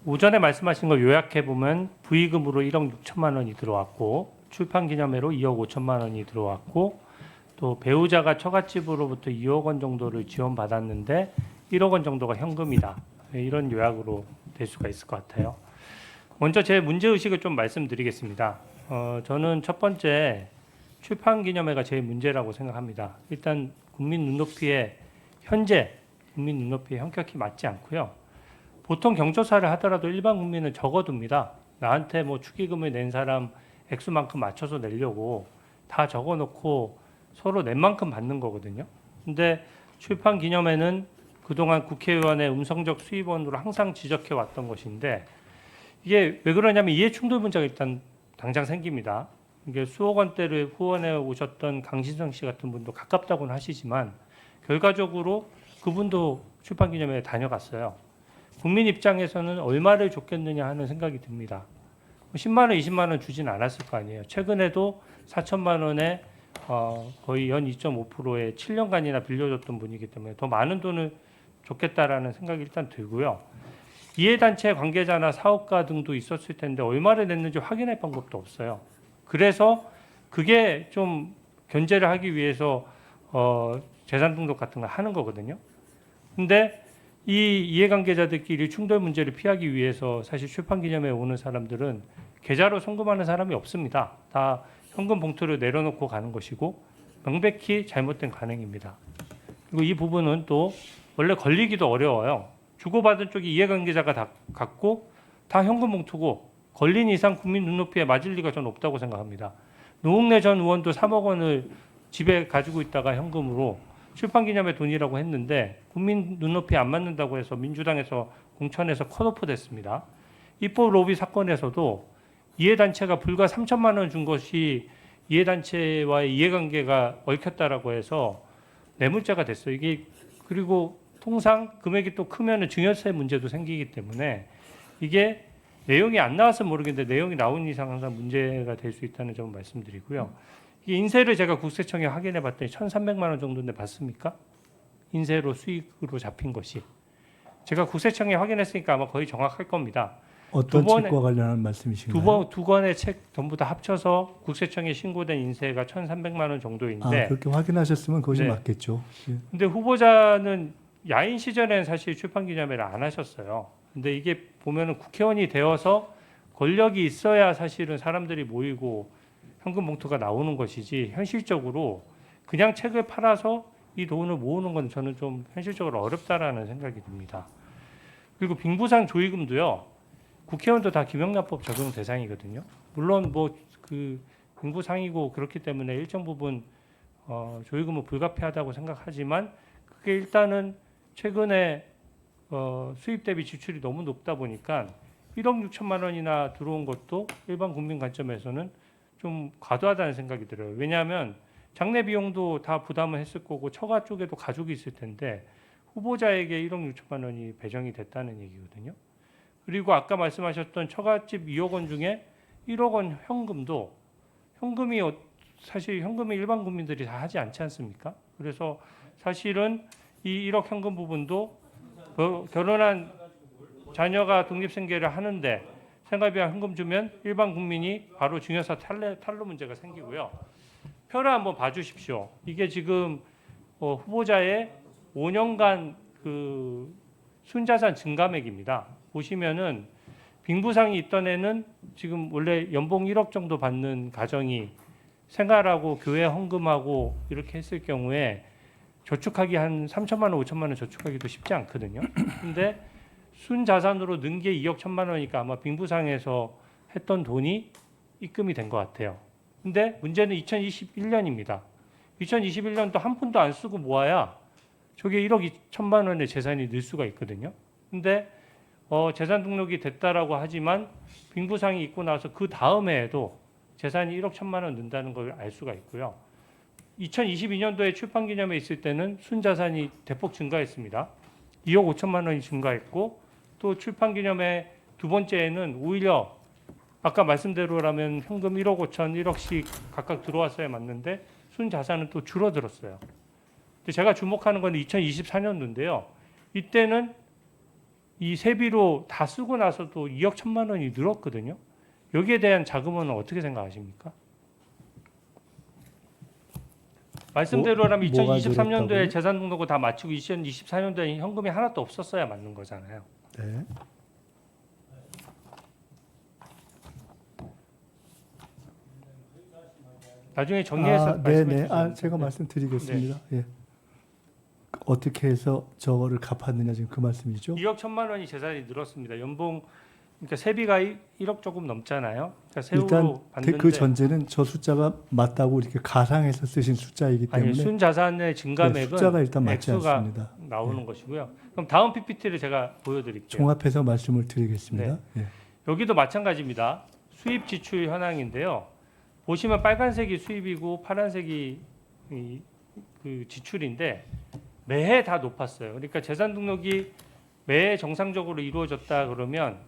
오전에 말씀하신 걸 요약해 보면 부의금으로 1억 6천만 원이 들어왔고 출판 기념회로 2억 5천만 원이 들어왔고 또 배우자가 처갓집으로부터 2억 원 정도를 지원받았는데 1억 원 정도가 현금이다. 이런 요약으로 될 수가 있을 것 같아요. 먼저 제 문제 의식을 좀 말씀드리겠습니다. 저는 첫 번째 출판 기념회가 제일 문제라고 생각합니다. 일단 국민 눈높이에 현재 국민 눈높이에 현격히 맞지 않고요. 보통 경조사를 하더라도 일반 국민은 적어둡니다. 나한테 뭐 축의금을 낸 사람 액수만큼 맞춰서 내려고 다 적어놓고 서로 낸 만큼 받는 거거든요. 근데 출판 기념회는 그동안 국회의원의 음성적 수입원으로 항상 지적해 왔던 것인데 이게 왜 그러냐면 이해 충돌 문제가 일단 당장 생깁니다. 이게 수억 원대를 후원해 오셨던 강신성 씨 같은 분도 가깝다고는 하시지만 결과적으로 그분도 출판 기념회에 다녀갔어요. 국민 입장에서는 얼마를 줬겠느냐 하는 생각이 듭니다. 10만 원, 20만 원 주진 않았을 거 아니에요. 최근에도 4천만 원에 거의 연 2.5%의 7년간이나 빌려줬던 분이기 때문에 더 많은 돈을 줬겠다라는 생각이 일단 들고요. 이해단체 관계자나 사업가 등도 있었을 텐데 얼마를 냈는지 확인할 방법도 없어요. 그래서 그게 좀 견제를 하기 위해서 재산 등록 같은 걸 하는 거거든요. 근데 이 이해관계자들끼리 충돌 문제를 피하기 위해서 사실 출판기념회에 오는 사람들은 계좌로 송금하는 사람이 없습니다. 다 현금 봉투를 내려놓고 가는 것이고 명백히 잘못된 관행입니다. 그리고 이 부분은 또 원래 걸리기도 어려워요. 주고받은 쪽이 이해관계자가 다 갖고 다 현금 봉투고 걸린 이상 국민 눈높이에 맞을 리가 전 없다고 생각합니다. 노웅래 전 의원도 3억 원을 집에 가지고 있다가 현금으로 출판기념회 돈이라고 했는데 국민 눈높이에 안 맞는다고 해서 민주당에서 공천에서 컷오프 됐습니다. 입법 로비 사건에서도 이해단체가 불과 3천만 원 준 것이 이해단체와의 이해관계가 얽혔다라고 해서 뇌물죄가 됐어요. 이게 그리고 통상 금액이 또 크면은 증여세 문제도 생기기 때문에 이게 내용이 안 나와서 모르겠는데 내용이 나온 이상 항상 문제가 될 수 있다는 점을 말씀드리고요. 이 인세를 제가 국세청에 확인해 봤더니 1,300만 원 정도인데 맞습니까? 인세로 수익으로 잡힌 것이. 제가 국세청에 확인했으니까 아마 거의 정확할 겁니다. 어떤 책과 관련한 말씀이신가요? 두 권의 책 전부 다 합쳐서 국세청에 신고된 인세가 1,300만 원 정도인데 그렇게 확인하셨으면 그것이 네. 맞겠죠. 예. 근데 후보자는 야인 시절에는 사실 출판기념회를 안 하셨어요. 근데 이게 보면은 국회의원이 되어서 권력이 있어야 사실은 사람들이 모이고 현금 봉투가 나오는 것이지 현실적으로 그냥 책을 팔아서 이 돈을 모으는 건 저는 좀 현실적으로 어렵다라는 생각이 듭니다. 그리고 빙부상 조의금도요. 국회의원도 다 김영란법 적용 대상이거든요. 물론 뭐 그 빙부상이고 그렇기 때문에 일정 부분 조의금은 불가피하다고 생각하지만 그게 일단은 최근에 수입 대비 지출이 너무 높다 보니까 1억 6천만 원이나 들어온 것도 일반 국민 관점에서는 좀 과도하다는 생각이 들어요. 왜냐하면 장례 비용도 다 부담을 했을 거고 처가 쪽에도 가족이 있을 텐데 후보자에게 1억 6천만 원이 배정이 됐다는 얘기거든요. 그리고 아까 말씀하셨던 처갓집 2억 원 중에 1억 원 현금도 현금이 사실 현금이 일반 국민들이 다 하지 않지 않습니까? 그래서 사실은 이 1억 현금 부분도 결혼한 자녀가 독립생계를 하는데 생활비와 현금 주면 일반 국민이 바로 증여사 탈루 문제가 생기고요. 표를 한번 봐주십시오. 이게 지금 후보자의 5년간 그 순자산 증감액입니다. 보시면은 빙부상이 있던 애는 지금 원래 연봉 1억 정도 받는 가정이 생활하고 교회 헌금하고 이렇게 했을 경우에 저축하기 한 3천만 원, 5천만 원 저축하기도 쉽지 않거든요. 근데 순자산으로 는 게 2억 1천만 원이니까 아마 빙부상에서 했던 돈이 입금이 된 것 같아요. 근데 문제는 2021년입니다. 2021년도 한 푼도 안 쓰고 모아야 저게 1억 2천만 원의 재산이 늘 수가 있거든요. 근데 재산 등록이 됐다라고 하지만 빙부상이 있고 나서 그 다음 해에도 재산이 1억 1천만 원 는다는 걸 알 수가 있고요. 2022년도에 출판기념회 있을 때는 순자산이 대폭 증가했습니다. 2억 5천만 원이 증가했고 또 출판기념회 두 번째에는 오히려 아까 말씀대로라면 현금 1억 5천, 1억씩 각각 들어왔어야 맞는데 순자산은 또 줄어들었어요. 근데 제가 주목하는 건 2024년도인데요. 이때는 이 세비로 다 쓰고 나서도 2억 1천만 원이 늘었거든요. 여기에 대한 자금은 어떻게 생각하십니까? 말씀대로라면 뭐가 2023년도에 늘었다고요? 재산 등록을 다 마치고 2024년도에 현금이 하나도 없었어야 맞는 거잖아요. 네. 나중에 정리해서 네네. 말씀해 주시면 제가 말씀드리겠습니다. 예. 어떻게 해서 저거를 갚았느냐 지금 그 말씀이죠? 2억 1천만 원이 재산이 늘었습니다. 연봉 그러니까 세비가 1억 조금 넘잖아요. 그러니까 세후로 일단 받는데 그 전제는 저 숫자가 맞다고 이렇게 가상해서 쓰신 숫자이기 아니 때문에 순자산의 증감액은 숫자가 일단 맞지 액수가 않습니다. 나오는 것이고요. 그럼 다음 PPT를 제가 보여드릴게요. 종합해서 말씀을 드리겠습니다. 예. 여기도 마찬가지입니다. 수입 지출 현황인데요. 보시면 빨간색이 수입이고 파란색이 그 지출인데 매해 다 높았어요. 그러니까 재산 등록이 매해 정상적으로 이루어졌다 그러면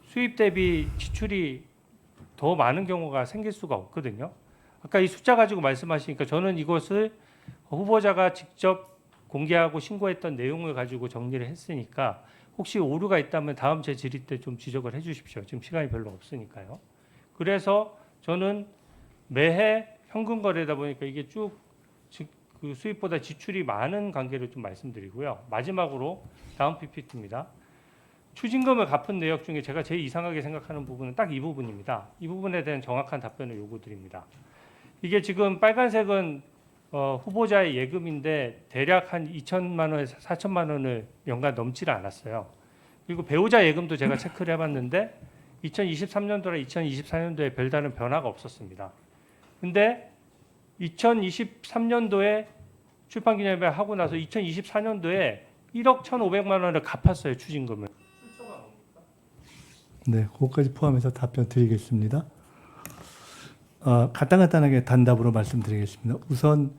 수입 대비 지출이 더 많은 경우가 생길 수가 없거든요. 아까 이 숫자 가지고 말씀하시니까 저는 이것을 후보자가 직접 공개하고 신고했던 내용을 가지고 정리를 했으니까 혹시 오류가 있다면 다음 제 질의 때 좀 지적을 해 주십시오. 지금 시간이 별로 없으니까요. 그래서 저는 매해 현금 거래다 보니까 이게 쭉 그 수입보다 지출이 많은 관계를 좀 말씀드리고요. 마지막으로 다음 PPT입니다. 추징금을 갚은 내역 중에 제가 제일 이상하게 생각하는 부분은 딱 이 부분입니다. 이 부분에 대한 정확한 답변을 요구드립니다. 이게 지금 빨간색은 후보자의 예금인데 대략 한 2천만 원에서 4천만 원을 연간 넘지를 않았어요. 그리고 배우자 예금도 제가 체크를 해봤는데 2023년도랑 2024년도에 별다른 변화가 없었습니다. 근데 2023년도에 출판기념회 하고 나서 2024년도에 1억 1,500만 원을 갚았어요. 추징금을. 네, 그것까지 포함해서 답변 드리겠습니다. 간단하게 단답으로 말씀드리겠습니다. 우선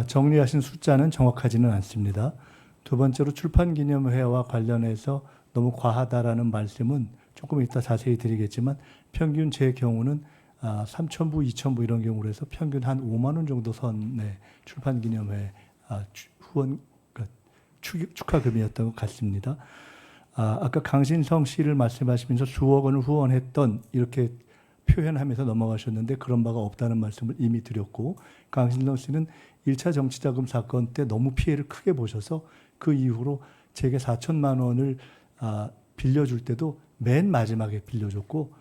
정리하신 숫자는 정확하지는 않습니다. 두 번째로 출판기념회와 관련해서 너무 과하다라는 말씀은 조금 이따 자세히 드리겠지만 평균 제 경우는 3,000부, 2,000부 이런 경우로 해서 평균 한 5만 원 정도 선의 출판기념회 후원 축하금이었던 것 같습니다. 아까 강신성 씨를 말씀하시면서 수억 원을 후원했던 이렇게 표현하면서 넘어가셨는데 그런 바가 없다는 말씀을 이미 드렸고 강신성 씨는 1차 정치자금 사건 때 너무 피해를 크게 보셔서 그 이후로 제게 4천만 원을 빌려줄 때도 맨 마지막에 빌려줬고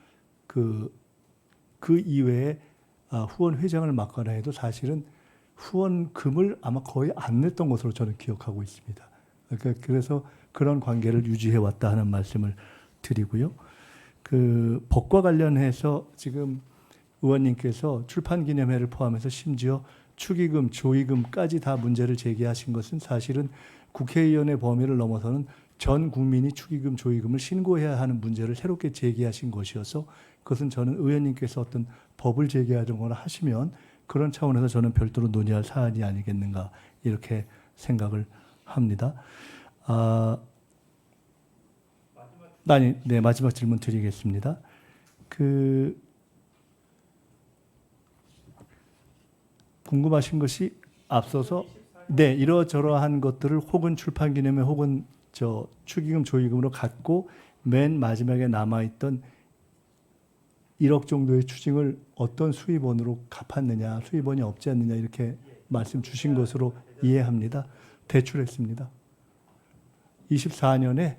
그 이외에 후원 회장을 맡거나 해도 사실은 후원금을 아마 거의 안 냈던 것으로 저는 기억하고 있습니다. 그래서 그런 관계를 유지해 왔다 하는 말씀을 드리고요. 그 법과 관련해서 지금 의원님께서 출판기념회를 포함해서 심지어 축의금, 조의금까지 다 문제를 제기하신 것은 사실은 국회의원의 범위를 넘어서는 전 국민이 축의금, 조의금을 신고해야 하는 문제를 새롭게 제기하신 것이어서 그것은 저는 의원님께서 어떤 법을 제기하거나 하시면 그런 차원에서 저는 별도로 논의할 사안이 아니겠는가 이렇게 생각을 합니다. 네, 마지막 질문 드리겠습니다. 궁금하신 것이 앞서서 네, 이러저러한 것들을 혹은 출판기념회 혹은 축의금, 조의금으로 갖고 맨 마지막에 남아있던 1억 정도의 추징을 어떤 수입원으로 갚았느냐, 수입원이 없지 않느냐 이렇게 말씀 주신 것으로 이해합니다. 대출했습니다. 24년에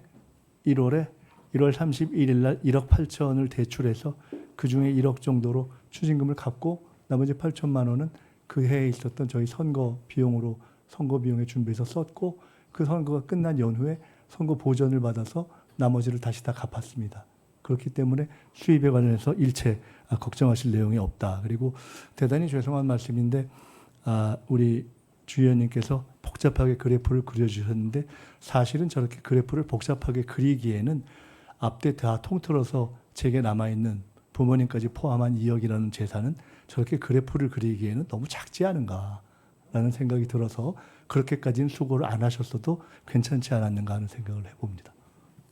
1월 31일 날 1억 8천을 대출해서 그중에 1억 정도로 추징금을 갚고 나머지 8천만 원은 그 해에 있었던 저희 선거 비용에 준비해서 썼고 그 선거가 끝난 연후에 선거 보전을 받아서 나머지를 다시 다 갚았습니다. 그렇기 때문에 수입에 관련해서 일체 걱정하실 내용이 없다. 그리고 대단히 죄송한 말씀인데 우리 주 의원님께서 복잡하게 그래프를 그려주셨는데 사실은 저렇게 그래프를 복잡하게 그리기에는 앞뒤 다 통틀어서 제게 남아있는 부모님까지 포함한 2억이라는 재산은 저렇게 그래프를 그리기에는 너무 작지 않은가라는 생각이 들어서 그렇게까지는 수고를 안 하셨어도 괜찮지 않았는가 하는 생각을 해봅니다.